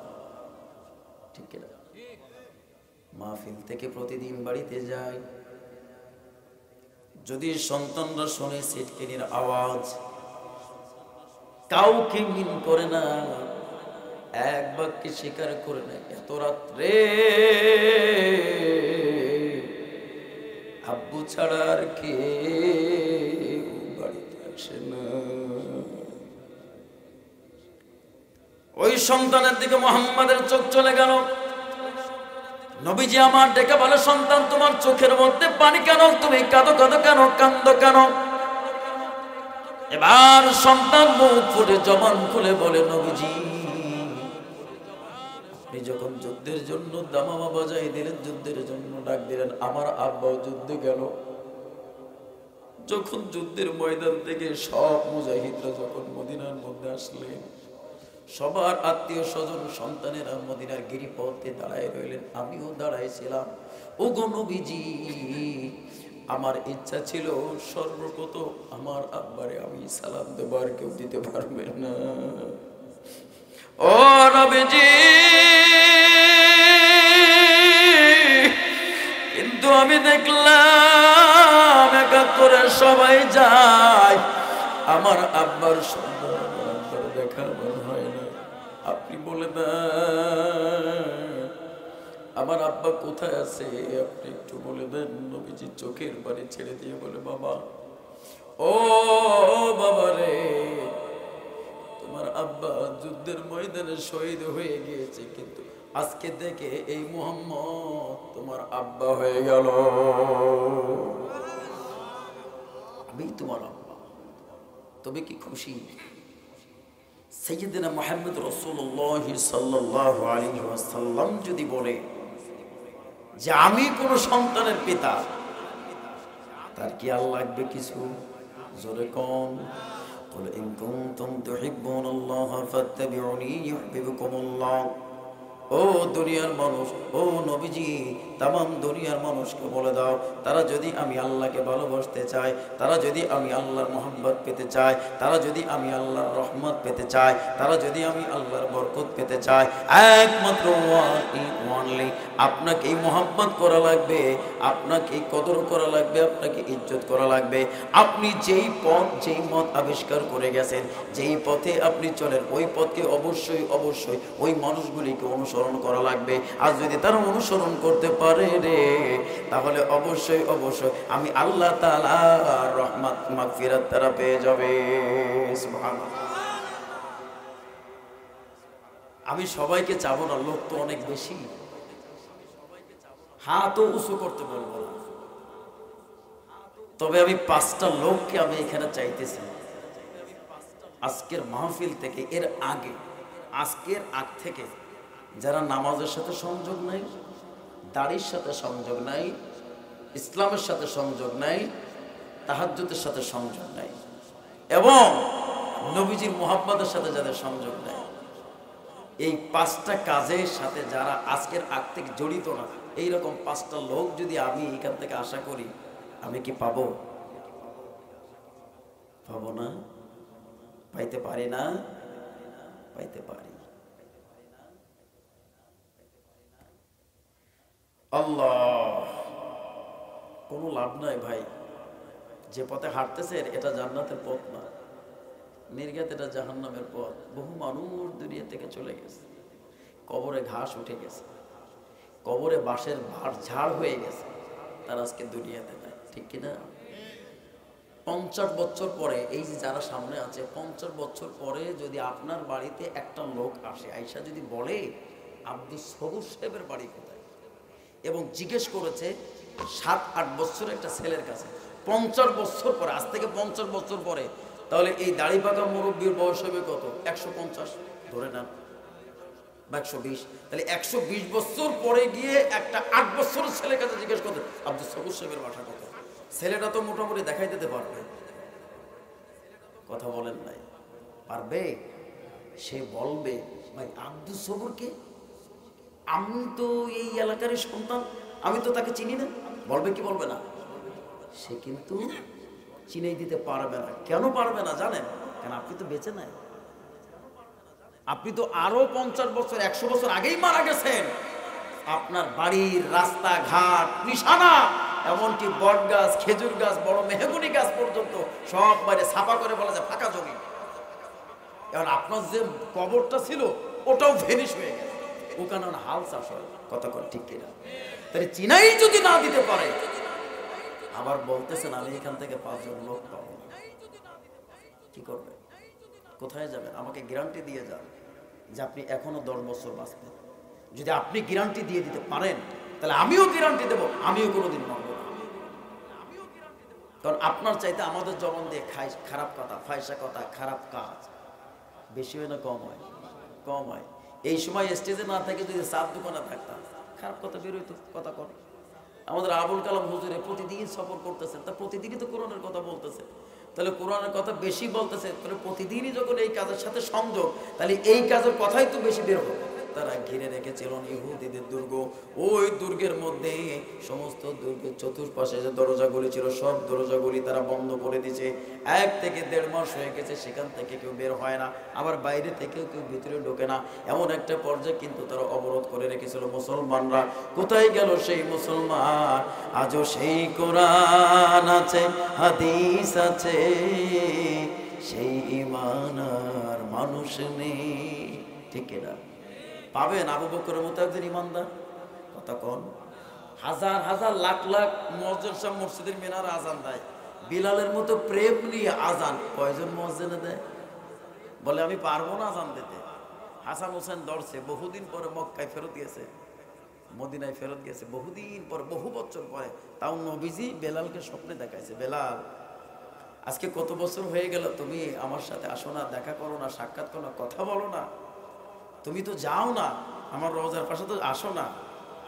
ঠিক কিনা? মাহফিল থেকে প্রতিদিন বাড়িতে যায়, যদি সন্তানরা শোনে সিটকিনির আওয়াজ, কাউকে মিন করে না, এক বাক্যে স্বীকার করে না, এত রাত্রে আব্বু ছাড়া আর কে বাড়িতে আসে না। ওই সন্তানের দিকে মুহাম্মাদের চোখ চলে গেল। নবীজি আমার ডেকে বলে, সন্তান তোমার চোখের মধ্যে পানি কেন? তুমি কাঁদো কাঁদো কেন? কান্দো কেন? এবার সন্তান মুখ ফুটে জবান খুলে বলে, নবীজি আপনি যখন যুদ্ধের জন্য দামামা বাজাই দিলেন, যুদ্ধের জন্য ডাক দিলেন, আমার আব্বাও যুদ্ধে গেল। যখন যুদ্ধের ময়দান থেকে সব মুজাহিদরা যখন মদিনার মধ্যে আসলেন, সবার আত্মীয় স্বজন সন্তানেরা মদিনার গিরিপথে দাঁড়ায় রইলেন, আমিও দাঁড়াইছিলাম। ওগো নবীজি, আমার ইচ্ছা ছিল সর্বপ্রথম আমার আব্বারে আমি সালাম দেব, আর কেউ দিতে পারবে না। ও নবীজি, কিন্তু আমি দেখলাম একা করে সবাই যায়, আমার আব্বার সন্তান আব্বার দেখা হয় না। আপনি বলে দেন আমার আব্বা কোথায় আছে, আপনি একটু বলে দেন। নবীজি চোখের পানি ছেড়ে দিয়ে বলে, বাবা ও বাবা রে, তোমার আব্বা যুদ্ধের ময়দানে শহীদ হয়ে গিয়েছে, কিন্তু আজকে দেখে এই মুহাম্মদ তোমার আব্বা হয়ে গেল। আমি তোমার আব্বা, তবে কি খুশি? সাইয়্যিদনা মুহাম্মদ রাসূলুল্লাহ সাল্লাল্লাহু আলাইহি ওয়াসাল্লাম যদি বলে যে আমি কোন সন্তানের পিতা, তার কি আল্লাহ লাগবে কিছু? জোরে কোন, قل إن كنتم تحبون الله فاتبعوني يحببكم الله। ও ও দুনিয়ার মানুষ, ও নবীজি তামাম দুনিয়ার মানুষকে বলে দাও, তারা যদি আমি আল্লাহকে ভালোবাসতে চায়, তারা যদি আমি আল্লাহর মোহাব্বত পেতে চায়, তারা যদি আমি আল্লাহর রহমত পেতে চায়, তারা যদি আমি আল্লাহর বরকত পেতে চায়, একমাত্র ওয়ানলি আপনাকেই মোহাব্বত করা লাগবে, আপনাকে কদর করা লাগবে, আপনাকে ইজ্জত করা লাগবে। আপনি যেই পথ যেই মত আবিষ্কার করে গেছেন, যেই পথে আপনি চলেন, ওই পথকে অবশ্যই অবশ্যই ওই মানুষগুলিকে অনুসরণ করা লাগবে। আর যদি তারা অনুসরণ করতে পারে রে, তাহলে অবশ্যই অবশ্যই আমি আল্লাহ তাআলা রহমত মাগফিরাত তারা পেয়ে যাবে। সুবহানাল্লাহ। আমি সবাইকে চাবো না, লোক তো অনেক বেশি, হাতও উঁচু করতে বলবো না, তবে আমি 5টা লোককে আমি এখানে চাইতেছি আজকের মাহফিল থেকে, এর আগে আজকের আগ থেকে যারা নামাজের সাথে সংযোগ নাই, দাড়ির সাথে সংযোগ নাই, ইসলামের সাথে সংযোগ নাই, তাহাজ্জুদের সাথে সংযোগ নাই, এবং নবীজির মুহাব্বতের সাথে যাদের সংযোগ নাই, এই 5টা কাজের সাথে যারা আজকের আগ থেকে জড়িত না, এইরকম 5টা লোক যদি আমি এখান থেকে আশা করি, আমি কি পাবো? পাবো না? পাইতে পারি না? পাইতে পারি। আল্লাহ, কোনো লাভ নাই ভাই, যে পথে হাঁটতেছে এটা জান্নাতের পথ না, নির্ঘাত এটা জাহান্নামের পথ। বহু মানুষ দুনিয়া থেকে চলে গেছে, কবরে ঘাস উঠে গেছে, কবরে বাঁশের ঝাড় হয়ে গেছে, তার আজকে দুনিয়াতে নাই, ঠিক কিনা? 50 বছর পরে, এই যে যারা সামনে আছে, 50 বছর পরে যদি আপনার বাড়িতে একটা লোক আসে, আইসা যদি বলে আব্দুল সবুর সাহেবের বাড়ি কোথায়, এবং জিজ্ঞেস করেছে 7-8 বছর একটা ছেলের কাছে, 50 বছর পরে, আজ থেকে 50 বছর পরে, তাহলে এই দাড়ি পাকা মুরব্বীর বয়স হবে কত? 150 ধরে নেন, বা 120, তাহলে 120 বছর পরে গিয়ে একটা 8 বছরের ছেলের কাছে জিজ্ঞেস করতে আব্দুল সবুর সাহেবের বাসা কত, ছেলেটা তো মোটামুটি দেখাই দিতে পারবে। কথা বলেন নাই? পারবে? সে বলবে ভাই আব্দুল সবুরকে, আমি তো এই এলাকারই সন্তান, আমি তো তাকে চিনি না। বলবে কি বলবে না? সে কিন্তু চিনেই দিতে পারবে না। কেন পারবে না জানেন? কারণ আপনি তো বেঁচে নাই, আপনি তো আরো 50 বছর 100 বছর আগেই মারা গেছেন। আপনার বাড়ির রাস্তাঘাট নিশানা, এমনকি বট গাছ, খেজুর গাছ, বড় মেহগনি গাছ পর্যন্ত সব বাইরে ছাপা করে বলা যায় ফাঁকা জমি। এখন আপনার যে কবরটা ছিল ওটাও ভেনিশ হয়ে গেছে, ওখানে হাল চাষ হয়। কতক্ষণ ঠিক কিনা? তাহলে চিনাই যদি না দিতে পারে, আবার বলতেছেন আমি এখান থেকে 5 জন লোক পাবো, কি করবে? কোথায় যাবেন? আমাকে গ্যারান্টি দিয়ে যান যে আপনি এখনো 10 বছর বাঁচবেন। যদি আপনি গ্যারান্টি দিয়ে দিতে পারেন, তাহলে আমিও গ্যারান্টি দেবো, আমিও কোনোদিন মরব না। কারণ আপনার চাইতে আমাদের জবান দিয়ে খারাপ কথা, ফায়সা কথা, খারাপ কাজ বেশি হয় না কম হয়? কম হয়। এই সময় স্টেজে না থেকে যদি চার দোকানে থাকতাম, খারাপ কথা বেরোইতো। কথা কর, আমাদের আবুল কালাম হুজুরে প্রতিদিন সফর করতেছে, তা প্রতিদিনই তো কোরআনের কথা বলতেছে, তাহলে কোরআনের কথা বেশি বলতেছে, তাহলে প্রতিদিনই যখন এই কাজের সাথে সংযোগ, তাহলে এই কাজের কথাই তো বেশি বের হবে। তারা ঘিরে রেখেছিল ইহুদিদের দুর্গ, ওই দুর্গের মধ্যে সমস্ত দুর্গের চতুর্পাশে যে দরজাগুলি ছিল সব দরজাগুলি তারা বন্ধ করে দিয়েছে। 1 থেকে 1.5 মাস হয়ে গেছে, সেখান থেকে কেউ বের হয় না, আবার বাইরে থেকেও কেউ ভিতরে ঢোকে না। এমন একটা পর্যায়ে কিন্তু তারা অবরোধ করে রেখেছিল। মুসলমানরা কোথায় গেল? সেই মুসলমান আজও সেই কোরআন আছে, হাদিস আছে, সেই ঈমান আর মানুষ নেই, ঠিক না? পাবেন আবু বকরের মতো একজন ইমানদার? কথা কোন? হাজার হাজার লাখ লাখ মুয়াজ্জিন সব মসজিদের মিনারে আজান দেয়, বিলালের মতো প্রেম নিয়ে আজান কয়জন মুয়াজ্জিনে দেয়? বলে আমি পারবো না আজান দিতে। হাসান হোসেন দর্শে বহুদিন পরে মক্কায় ফেরত গেছে, মদিনায় ফেরত গেছে বহুদিন পরে, বহু বছর পরে। তাও নবীজি বেলালকে স্বপ্নে দেখাইছে, বেলাল আজকে কত বছর হয়ে গেল, তুমি আমার সাথে আসো না, দেখা করো না, সাক্ষাৎ করো না, কথা বলো না, তুমি তো যাও না, আমার রোজার পাশে তো আসো না।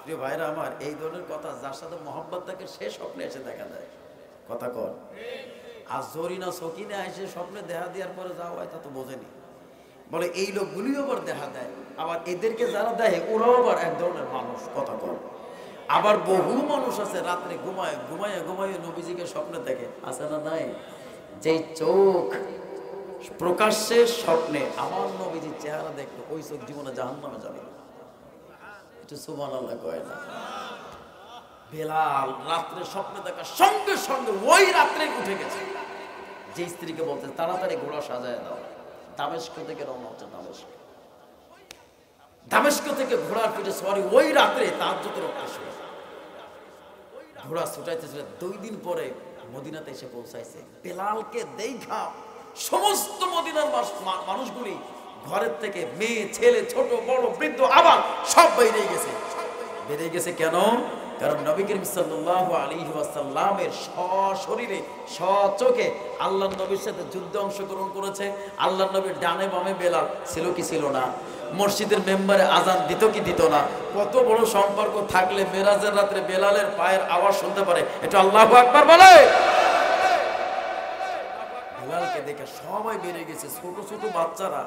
প্রিয় ভাইরা আমার, এই ধরনের কথা যার সাথে মহব্বত থাকে সে স্বপ্নে এসে দেখা দেয়। কথা কর। আর জরিনা সকিনে এসে স্বপ্নে দেখা দেওয়ার পরে যাওয়া হয় তা তো বোঝেনি। বলে এই লোকগুলিও আবার দেখা দেয়, আবার এদেরকে যারা দেয় ওরাও আবার এক ধরনের মানুষ, কথা কয়। আবার বহু মানুষ আছে রাত্রে ঘুমায় ঘুমায় ঘুমায় নবীজিকে স্বপ্নে দেখে, আছে না নাই? যেই চোখ প্রকাশ্যে স্বপ্নে আমার নবীজির চেহারা দেখলো, ওই চোখ জীবনে জাহান্নামে যাবে। একটু সুবহানাল্লাহ কয় না? বেলাল রাত্রে স্বপ্নে দেখার সঙ্গে সঙ্গে ওই রাত্রে উঠে গেছে, যে স্ত্রীকে বলতে তাড়াতাড়ি ঘোড়া সাজায় দাও, দামেস্ক থেকে রওনা হচ্ছে। দামেস্ক থেকে ঘোড়ার পিঠে সওয়ারি, ওই রাত্রে তাহাজ্জুদের রক্তে শুয়ে ঘোড়া ছুটাইতেছিল। 2 দিন পরে মদিনাতে এসে পৌঁছাইছে। বেলালকে দেখা সমস্ত মদিনার মানুষগুলি ঘরের থেকে মেয়ে ছেলে ছোট বড় বৃদ্ধ আবার সব বেরিয়ে গেছে। কেন? কারণ নবী করিম সাল্লাল্লাহু আলাইহি ওয়াসাল্লামের সশরীরে সচোখে আল্লাহর নবীর সাথে যুদ্ধে অংশগ্রহণ করেছে। আল্লাহর নবীর ডানে বামে বেলাল ছিল কি ছিল না? মসজিদের মেম্বারে আজান দিত কি দিত না? কত বড় সম্পর্ক থাকলে মেরাজের রাত্রে বেলালের পায়ের আওয়াজ শুনতে পারে? এটা আল্লাহু আকবার বলে। বেলালকে দেখে সবাই বেরিয়ে গেছে, ছোট ছোট বাচ্চারা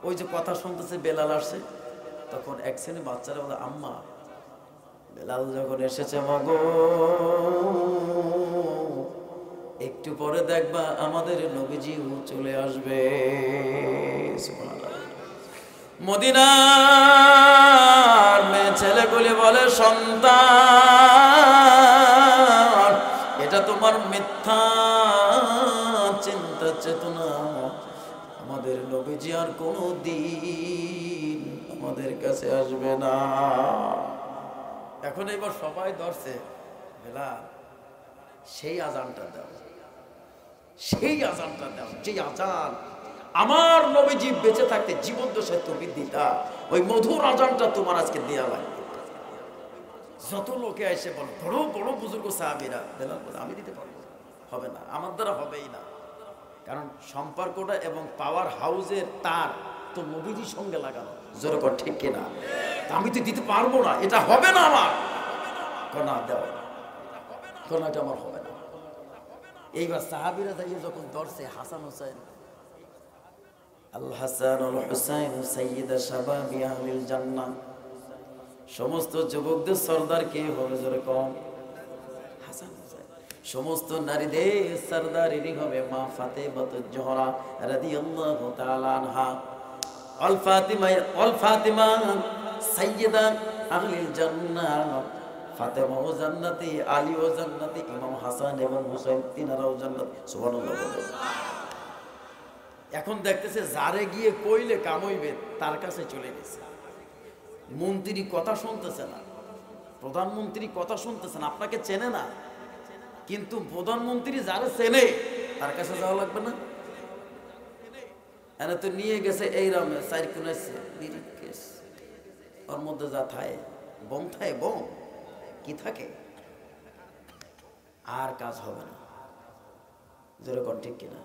ওই যে কথা শুনতেছে বেলাল আসছে। তখন এক শ্রেণী বাচ্চারা বলে, আম্মা বেলাল যখন এসেছে মাগো, একটু পরে দেখবা আমাদের নবীজিও চলে আসবে। মদিনার মেয়ে ছেলেগুলি বলে, সন্তান এটা তোমার মিথ্যা চিন্তা চেতনা, আমাদের নবীজি আর কোনো দিন আমাদের কাছে আসবে না। এখন এবার সবাই ধরছে, বেলাল সেই আজানটা দাও, সেই আজানটা দাও, যে আজান আমার নবীজি বেঁচে থাকতে জীবন্ত সে তুমি দিতা, ওই মধুর আজানটা তোমার আজকে দেয়া লাগবে। যত লোকে এসে বল, বড় বড় বুজুর্গ সাহাবীরা, বেলাল বলে আমি দিতে পারবো, হবে না, আমার দ্বারা হবেই না। কারণ সম্পর্কটা এবং পাওয়ার হাউসের তার তো নবীজির সঙ্গে লাগানো, জোরে কর ঠিক কিনা? আমি তো দিতে পারবো না, এটা হবে না আমার, না দেওয়া না, এটা আমার হবে না। এইবার সাহাবীরা যাইয়ে যখন ধরছে হাসান হোসেন, আল হাসান আল হুসাইন সাইয়্যিদা শাবাবি আহলিল জান্নাহ, সমস্ত যুবকদের সরদার কে হবে? জোরে কম হাসান হোসেন। সমস্ত নারীদের সরদারেরই হবে মা ফাতেমাতুজ জোহরা রাদিয়াল্লাহু তাআলা আনহা। আল ফাতিমা সাইয়্যিদা আহলিল জান্নাহ, ফাতেমা ও জান্নাতি, আলী ও জান্নাতি, ইমাম হাসান এবং হুসাইন তিনারাও জান্নাতি। সুবহানাল্লাহ। এখন দেখতেছে যারে গিয়ে কইলে কামইবে তার কাছে চলে গেছে। মন্ত্রী কথা শুনতেছে না, প্রধানমন্ত্রী কথা শুনতেছে না, আপনাকে চেনে না, কিন্তু প্রধানমন্ত্রী যারা চেনে তার কাছে যাওয়া লাগবে না? এনে তো নিয়ে গেছে এই রামে 4 কোন কেস, ওর মধ্যে যা থায় বোম থায়, বোম কি থাকে, আর কাজ হবে না। যেরকম ঠিক কিনা?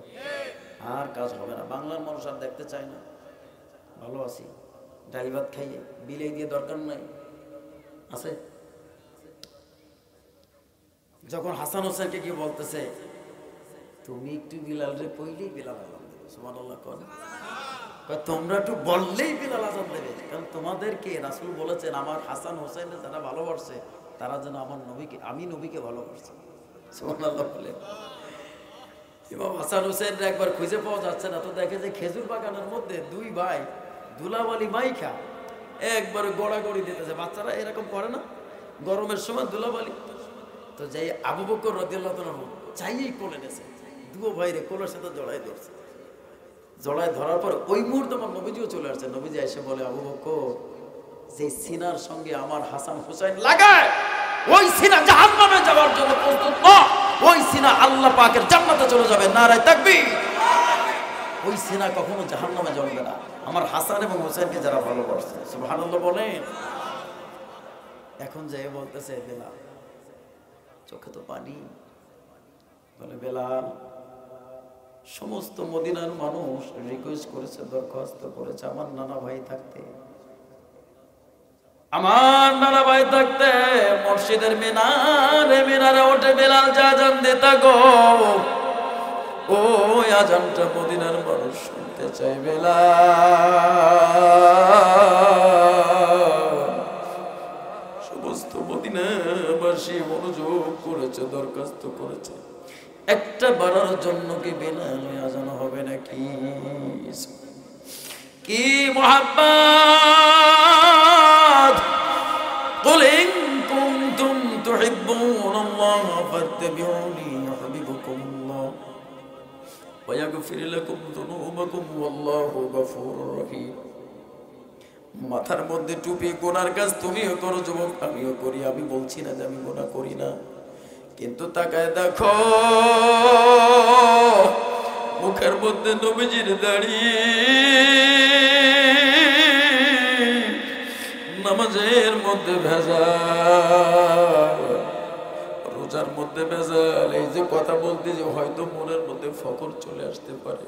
আর কাজ হবে না। বাংলার মানুষ আর দেখতে চায় না। ভালো আছি, ডাল ভাত খাইয়ে বিলাই দিয়ে দরকার নাই, আছে। যখন হাসান হোসেনকে কি বলতেছে, তুমি একটু বিলাল রে কইলেই বিলাল আজান দেবে। সুবহানাল্লাহ কোন, তোমরা একটু বললেই বিলাল আজান দেবে। কারণ তোমাদেরকে রাসূল বলেছেন, আমার হাসান হোসেন যারা ভালোবাসছে তারা যেন আমার নবীকে, আমি নবীকে ভালোবাসছি। সুবহানাল্লাহ বলে। ইমাম হাসান হোসেন একবার খুঁজে পাওয়া যাচ্ছে না, তো দেখে যে খেজুর বাগানের মধ্যে 2 ভাই ধুলাবালি মাইখা একবারে গড়াগড়ি দিতেছে। বাচ্চারা এরকম করে না গরমের সময় ধুলাবালি? তো যাই আবু বকর রাদিয়াল্লাহু তাআলা চাইয়েই কোলে নেছে, 2 ভাইরে কোলের সাথে জড়াই ধরছে। জড়াই ধরার পর ওই মুহূর্তে আমার নবীজিও চলে আসছে। নবীজি এসে বলে, আবু বকর, যে সিনার সঙ্গে আমার হাসান হোসেন লাগায়, ওই সিনা জাহান্নামে যাওয়ার জন্য প্রস্তুত না, ওই সিনা আল্লাহ পাকের জান্নাতে চলে যাবে। নারায়ে তাকবীর। ওই সিনা কখনো জাহান্নামে যাবে না, আমার হাসান এবং হোসেনকে যারা ভালোবাসে। সুবহানাল্লাহ বলেন। এখন যে বলতেছে বেলাল, চোখে তো পানি, বলে বেলাল, সমস্ত মদিনার মানুষ রিকোয়েস্ট করেছে, দরখাস্ত করেছে, আমার নানা ভাই থাকতে, আমার নানা ভাই থাকতে মসজিদের মিনারে মিনারে ওঠে বেলাল যা জান দিতা গো, ও আজানটা মদিনার মানুষ শুনতে চাই বেলাল। সমস্ত মদিনাবাসী মনোযোগ করেছে, দরখাস্ত করেছে, একটা বারার জন্য কি বেলালে আজান হবে নাকি? কি মুহাব্বত! কুল ইন কুনতুম তুহিব্বুনাল্লাহ ফাত্তাবিউনি ইউহিব্বুকুমুল্লাহ ওয়া ইয়াগফির লাকুম যুনুবাকুম ওয়াল্লাহু গফুরুর রহিম। মাথার মধ্যে টুপি, গুনার কাজ তুমিও করো যুবক, আমিও করি। আমি বলছি না যে আমি গুনাহ করি না, কিন্তু তাকায় দেখো মুখের মধ্যে নবীজির দাড়ি, নামাজের মধ্যে ভেজাল, রোজার মধ্যে ভেজাল। এই যে কথা বলতে যে হয়তো মনের মধ্যে ফকর চলে আসতে পারে,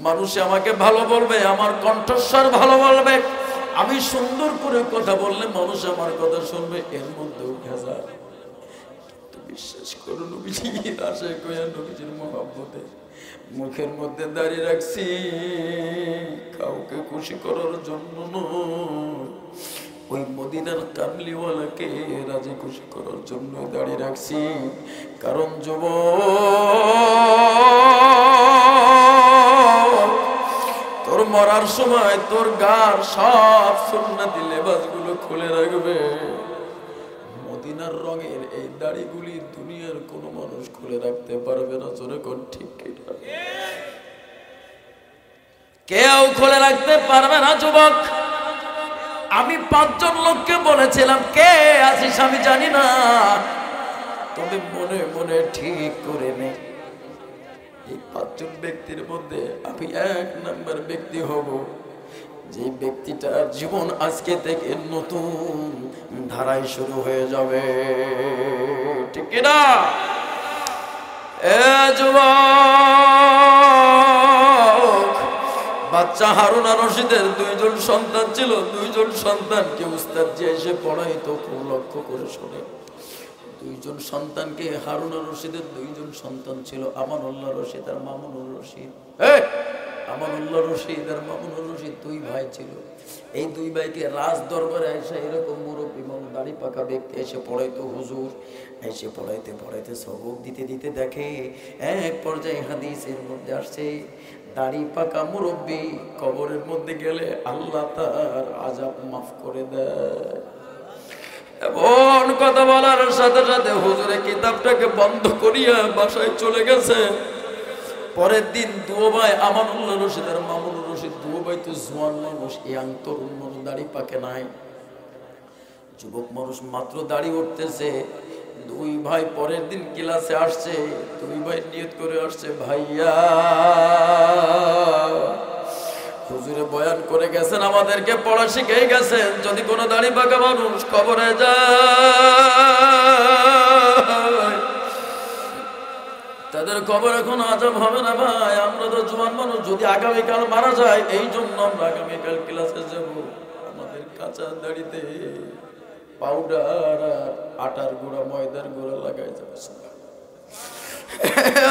মানুষ আমাকে ভালো বলবে, আমার কণ্ঠস্বর ভালো বলবে, আমি সুন্দর করে কথা বললে মানুষ আমার কথা শুনবে, এর মধ্যেও ভেজাল। বিশ্বাস করো নবীজির আশায় কইয়া নবীজির মহব্বতে মুখের মধ্যে দাঁড়িয়ে রাখছি, কাউকে খুশি করার জন্য নয়, ওই মদিনার কামলিওয়ালাকে রাজি খুশি করার জন্য দাঁড়িয়ে রাখছি। কারণ যুবক, তোর মরার সময় তোর গার সব সুন্নতি লেবাসগুলো খুলে রাখবে। মদিনার রঙের এই দাড়িগুলি দুনিয়ার কোনো মানুষ খুলে রাখতে পারবে না। জোরে কোন ঠিক কিনা? কেউ খুলে রাখতে পারবে না যুবক। আমি 5 জন লোককে বলেছিলাম, কে আছিস আমি জানি না, তবে মনে মনে ঠিক করে নে, এই 5 জন ব্যক্তির মধ্যে আমি 1 নম্বর ব্যক্তি হব, যে ব্যক্তিটার জীবন আজকে থেকে নতুন ধারায় শুরু হয়ে যাবে। ঠিক কিনা? এ যুবক, বাচ্চা হারুন আর রশিদের 2 জন সন্তান ছিল। 2 জন সন্তানকে উস্তাদ যে এসে পড়াইতো, খুব লক্ষ্য করে শোনে। 2 জন সন্তানকে, হারুন আর রশিদের 2 জন সন্তান ছিল, আমানুল্লাহ রশিদ আর মামুনুর রশিদ। আমানুল্লাহ রশিদ আর মামুনুর রশিদ 2 ভাই ছিল। এই 2 ভাইকে রাজ দরবারে এসে এরকম মুরব্বী এবং দাড়ি পাকা ব্যক্তি এসে পড়াইতো। হুজুর এসে পড়াইতে পড়াইতে সবক দিতে দিতে দেখে এক পর্যায়ে হাদিসের মধ্যে আসছে, দাড়ি পাকা মুরব্বী কবরের মধ্যে গেলে আল্লাহ তার আযাব মাফ করে দেয়। এমন কথা বলার সাথে সাথে হুজুরে কিতাবটাকে বন্ধ করিয়া বাসায় চলে গেছে। পরের দিন 2 ভাই, আমানুল্লাহ রশিদ আর মামুনুর রশিদ, 2 ভাই তো জোয়ান মানুষ, ইয়াং তরুণ মানুষ, দাড়ি পাকে নাই। যুবক মানুষ মাত্র দাড়ি উঠতেছে। 2 ভাই পরের দিন ক্লাসে আসছে। 2 ভাই নিয়ত করে আসছে, ভাইয়া হুজুরে বয়ান করে গেছেন, আমাদেরকে পড়া শিখিয়ে গেছেন, যদি কোনো দাড়ি পাকা মানুষ কবরে যায় তাদের কবর এখন আযাব হবে না। ভাই আমরা তো জোয়ান মানুষ, যদি আগামীকাল মারা যায়, এই জন্য আমরা আগামীকাল ক্লাসে যাব। আমাদের কাঁচা দাড়িতে পাউডার আর আটার গুঁড়া, ময়দার গুঁড়া লাগাই যাবে।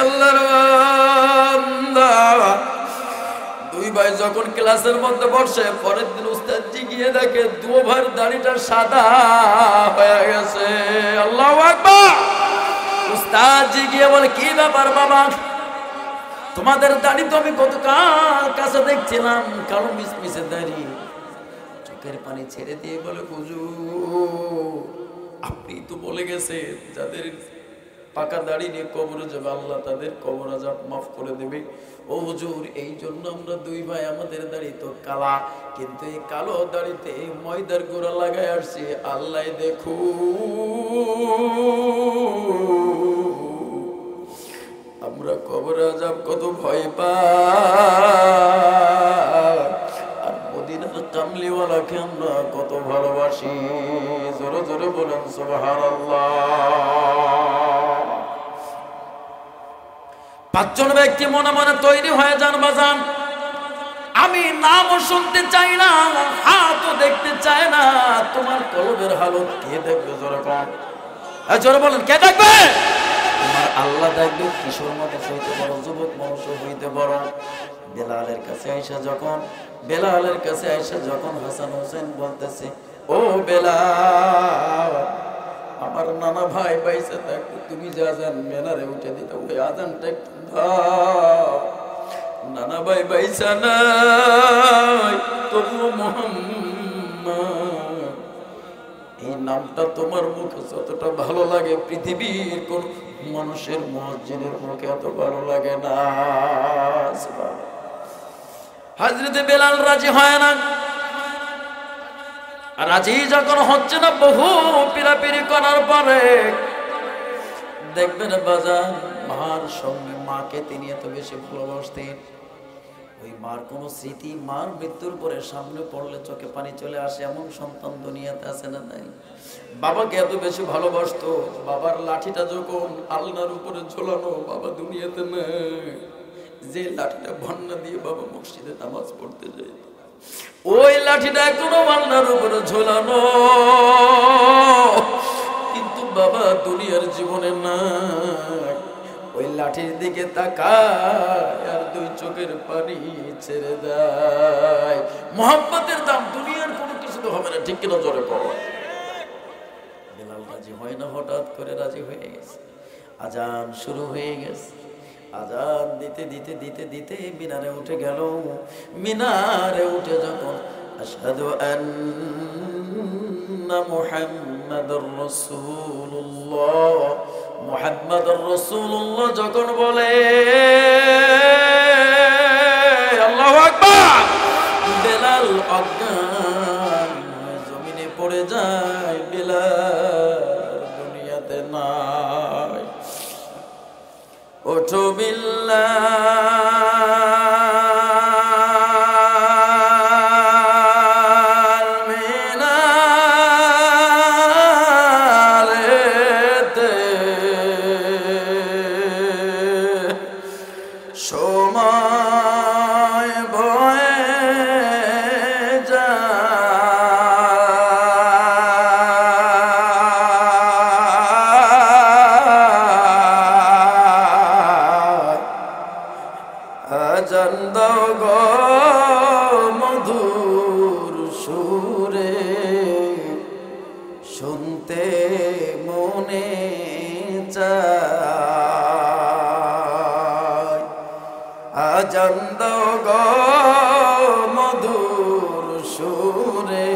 আল্লাহর বান্দা 2 ভাই যখন ক্লাসের মধ্যে বসে, পরের দিন উস্তাদজি গিয়ে দেখে 2 ভাইয়ের দাড়িটা সাদা হয়ে গেছে। আল্লাহু আকবার! উস্তাদজি গিয়ে বলে, কি ব্যাপার বাবা, তোমাদের দাড়ি তো আমি গতকাল কাছে দেখছিলাম, কালো মিশমিশে দাড়ি। চোখের পানি ছেড়ে দিয়ে বলে, হুজুর আপনি তো বলে গেছেন যাদের পাকা দাড়ি নিয়ে কবরে যাবে আল্লাহ তাদের কবর আযাব মাফ করে দেবে। ও হুজুর, এই জন্য আমরা 2 ভাই, আমাদের দাড়ি তো কালা, কিন্তু এই কালো দাড়িতে ময়দার গুঁড়া লাগাই আসছি। আল্লাহ দেখো আমরা কবর আযাব কত ভয় পাই, আর মদিনার কামলিওয়ালাকে আমরা কত ভালোবাসি। জোরে জোরে বলেন সুবহানাল্লাহ। 5 জন ব্যক্তি মনে মনে তৈরি হয়ে যান বাজান। আমি নামও শুনতে চাই না, হাতও দেখতে চাই না, তোমার কলবের হালত কে দেখবে? জোরে বলেন, কে দেখবে? তোমার আল্লাহ থাকবে, কিশোর মানুষ হইতে পারো, যুবক মানুষ হইতে পারো। বেলালের কাছে আইসা যখন হাসান হোসেন বলতেছে, ও বেলাল, আমার নানা ভাই বাইসে থাকবে, তুমি যে আজান মেনারে উঠে দিতে, ওই আজানটা একটু দাও। নানা ভাই বাইসা নাই, তবুও মুহাম্মদ এই নামটা তোমার মুখে যতটা ভালো লাগে, পৃথিবীর কোন মানুষের মুয়াজ্জিনের মুখে এত ভালো লাগে না। হযরতে বেলাল রাজি হয় না। রাজি যখন হচ্ছে না, বহু পিরাপিরি করার পরে দেখবেন বাজার, মার সঙ্গে, মাকে তিনি এত বেশি ভালোবাসতেন, ওই মার কোন স্মৃতি, মার মৃত্যুর পরে সামনে পড়লে চোখে পানি চলে আসে, এমন সন্তান দুনিয়াতে আছে না নাই? বাবাকে এত বেশি ভালোবাসতো, বাবার লাঠিটা যখন আলনার উপরে ঝোলানো, বাবা দুনিয়াতে নেই, যে লাঠিটা ভন্না দিয়ে বাবা মসজিদে নামাজ পড়তে যেত, ওই লাঠিটা এখনো আলনার উপরে ঝোলানো, কিন্তু বাবা দুনিয়ার জীবনে নাই। ওই লাঠির দিকে তাকায় আর দুই চোখের পানি ছেড়ে দেয়। মোহাম্মতের দাম দুনিয়ার কোনো কিছু তো হবে না, ঠিক কিনা জোরে কর। বেলাল রাজি হয় না, হঠাৎ করে রাজি হয়ে গেছে। আজান শুরু হয়ে গেছে, আজান দিতে দিতে দিতে দিতে মিনারে উঠে গেল। মিনারে উঠে যখন আশহাদু আন্না মুহাম্মাদুর রাসূলুল্লাহ, মুহাম্মাদুর রাসূলুল্লাহ যখন বলে, আল্লাহু আকবার, বেলাল অজ্ঞান জমিনে পড়ে যায়। বেলাল দুনিয়াতে নাই। ওঠো বিল্লাল মিনারেতে, সময় বয়ে যায়, আজান দাও গো মধুর সুরে, শুনতে মনে চায়। আজান দাও গো মধুর সুরে,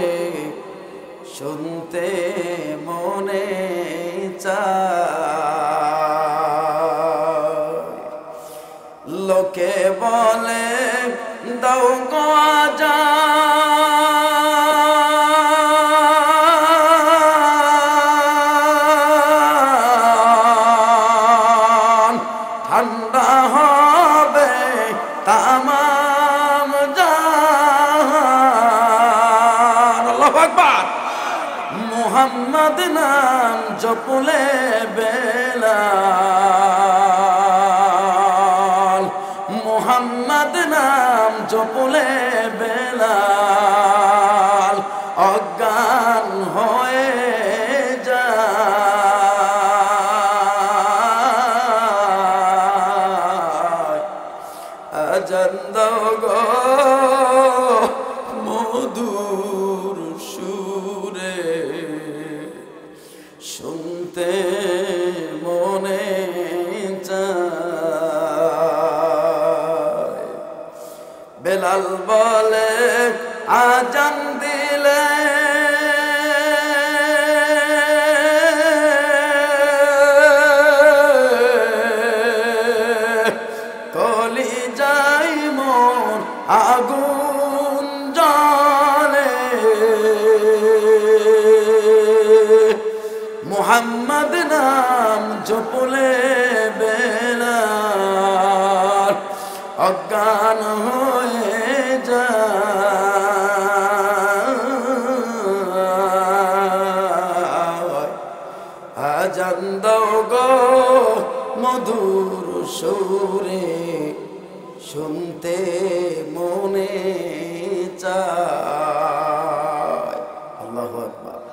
শুনতে মনে চায়। লোকে বলে দাও গো আজান, ঠান্ডা হবে তামাম জাহান। আল্লাহু আকবার। মুহাম্মদ নাম জপলে বেলাল, মুহাম্মদ নাম জপলে বেলাল অজ্ঞান হয়ে যায়। আজান দাও গো মধুর সুরে, শুনতে মনে চায়। বেলাল বলে আজান দিলে কলিজায় মোর আগুন জ্বলে, মুহাম্মদ নাম জপলে বেলাল অজ্ঞান হয়ে যায়। আজান দাও গো মধুর সুরে, শুনতে মনে চায়। আল্লাহু আকবার।